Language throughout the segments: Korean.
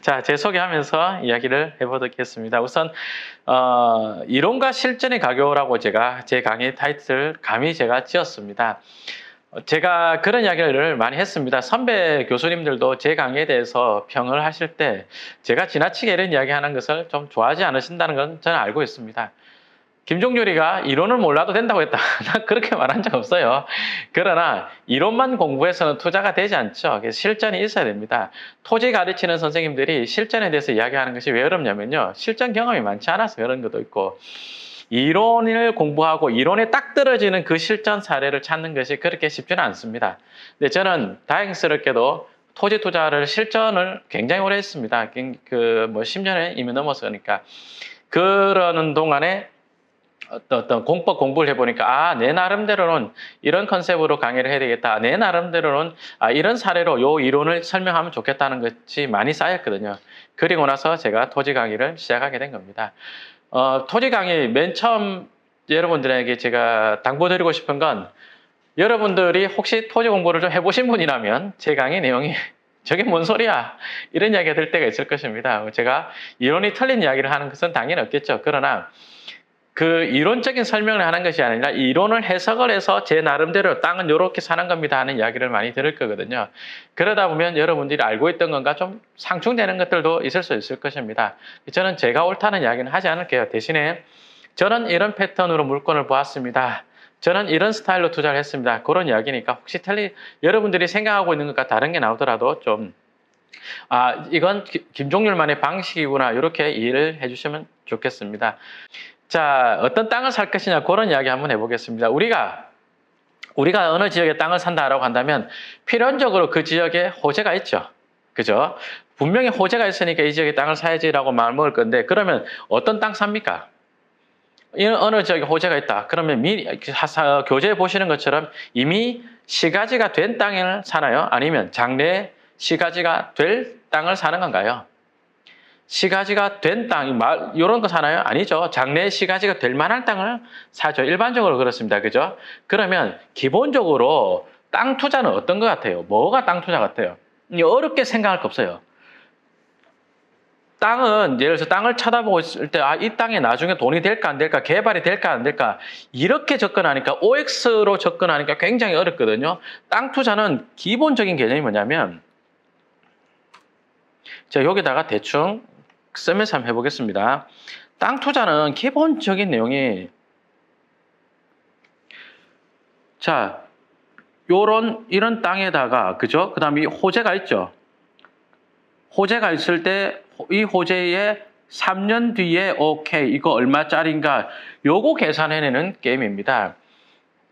자, 제 소개하면서 이야기를 해보겠습니다. 우선 이론과 실전의 가교라고 제가 제 강의 타이틀 감히 제가 지었습니다. 제가 그런 이야기를 많이 했습니다. 선배 교수님들도 제 강의에 대해서 평을 하실 때 제가 지나치게 이런 이야기하는 것을 좀 좋아하지 않으신다는 건 저는 알고 있습니다. 김종률이가 이론을 몰라도 된다고 했다. 나 그렇게 말한 적 없어요. 그러나 이론만 공부해서는 투자가 되지 않죠. 그래서 실전이 있어야 됩니다. 토지 가르치는 선생님들이 실전에 대해서 이야기하는 것이 왜 어렵냐면요. 실전 경험이 많지 않아서 그런 것도 있고, 이론을 공부하고 이론에 딱 떨어지는 그 실전 사례를 찾는 것이 그렇게 쉽지는 않습니다. 근데 저는 다행스럽게도 토지 투자를 실전을 굉장히 오래 했습니다. 10년에 이미 넘었으니까. 그러는 동안에 어떤 공법 공부를 해보니까 내 나름대로는 이런 컨셉으로 강의를 해야 되겠다. 내 나름대로는 이런 사례로 요 이론을 설명하면 좋겠다는 것이 많이 쌓였거든요. 그리고 나서 제가 토지 강의를 시작하게 된 겁니다. 토지 강의 맨 처음 여러분들에게 제가 당부드리고 싶은 건, 여러분들이 혹시 토지 공부를 좀 해보신 분이라면 제 강의 내용이 저게 뭔 소리야 이런 이야기가 들 때가 있을 것입니다. 제가 이론이 틀린 이야기를 하는 것은 당연히 없겠죠. 그러나 그 이론적인 설명을 하는 것이 아니라 이론을 해석을 해서 제 나름대로 땅은 이렇게 사는 겁니다 하는 이야기를 많이 들을 거거든요. 그러다 보면 여러분들이 알고 있던 것과 좀 상충되는 것들도 있을 수 있을 것입니다. 저는 제가 옳다는 이야기는 하지 않을게요. 대신에 저는 이런 패턴으로 물건을 보았습니다. 저는 이런 스타일로 투자를 했습니다. 그런 이야기니까 혹시 여러분들이 생각하고 있는 것과 다른 게 나오더라도 좀 이건 김종률만의 방식이구나 이렇게 이해를 해주시면 좋겠습니다. 자, 어떤 땅을 살 것이냐 그런 이야기 한번 해보겠습니다. 우리가 어느 지역에 땅을 산다라고 한다면 필연적으로 그 지역에 호재가 있죠. 그죠? 분명히 호재가 있으니까 이 지역에 땅을 사야지라고 마음먹을 건데, 그러면 어떤 땅 삽니까? 어느 지역에 호재가 있다. 그러면 교재에 보시는 것처럼 이미 시가지가 된 땅을 사나요? 아니면 장래 시가지가 될 땅을 사는 건가요? 시가지가 된 땅, 이런 거 사나요? 아니죠. 장래 시가지가 될 만한 땅을 사죠. 일반적으로 그렇습니다. 그죠? 그러면 기본적으로 땅 투자는 어떤 것 같아요? 뭐가 땅 투자 같아요? 어렵게 생각할 거 없어요. 땅은, 예를 들어서 땅을 쳐다보고 있을 때, 이 땅에 나중에 돈이 될까 안 될까, 개발이 될까 안 될까, 이렇게 접근하니까, OX로 접근하니까 굉장히 어렵거든요. 땅 투자는 기본적인 개념이 뭐냐면, 자, 여기다가 대충 쓰면서 한번 해보겠습니다. 땅 투자는 기본적인 내용이, 자, 이런 땅에다가, 그죠? 그 다음에 이 호재가 있죠. 호재가 있을 때, 이 호재에 3년 뒤에, 오케이, 이거 얼마짜리인가, 요거 계산해내는 게임입니다.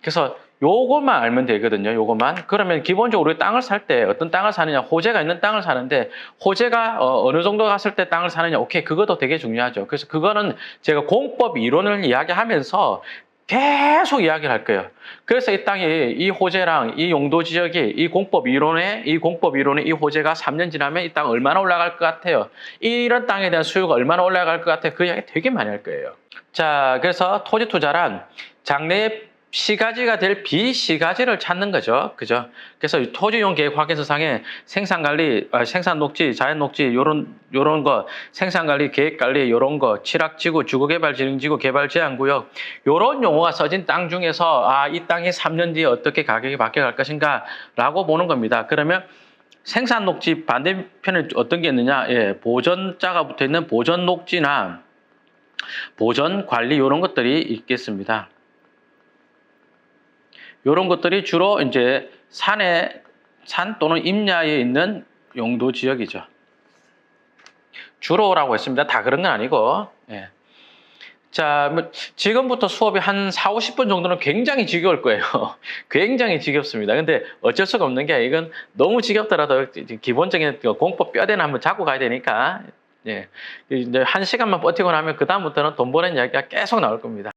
그래서 요것만 알면 되거든요. 요것만. 그러면 기본적으로 땅을 살 때 어떤 땅을 사느냐, 호재가 있는 땅을 사는데 호재가 어느 정도 갔을 때 땅을 사느냐, 오케이, 그것도 되게 중요하죠. 그래서 그거는 제가 공법 이론을 이야기하면서 계속 이야기를 할 거예요. 그래서 이 땅이, 이 호재랑 이 용도 지역이 이 공법 이론에 이 호재가 3년 지나면 이 땅 얼마나 올라갈 것 같아요. 이런 땅에 대한 수요가 얼마나 올라갈 것 같아요. 그 이야기 되게 많이 할 거예요. 자, 그래서 토지 투자란 장래에 시가지가 될 비시가지를 찾는 거죠. 그죠? 그래서 토지용 계획 확인서상에 생산관리, 생산녹지, 자연녹지, 요런 거, 생산관리, 계획관리, 요런 거, 취락지구, 주거개발진흥지구, 개발제한구역, 요런 용어가 써진 땅 중에서, 이 땅이 3년 뒤에 어떻게 가격이 바뀌어갈 것인가, 라고 보는 겁니다. 그러면 생산녹지 반대편에 어떤 게 있느냐? 보전자가 붙어 있는 보전녹지나, 보전관리, 요런 것들이 있겠습니다. 이런 것들이 주로 이제 산 또는 임야에 있는 용도 지역이죠. 주로라고 했습니다. 다 그런 건 아니고. 자, 지금부터 수업이 한 4, 50분 정도는 굉장히 지겨울 거예요. 굉장히 지겹습니다. 근데 어쩔 수가 없는 게, 이건 너무 지겹더라도 기본적인 공법 뼈대는 한번 잡고 가야 되니까, 이제 1시간만 버티고 나면 그다음부터는 돈 버는 이야기가 계속 나올 겁니다.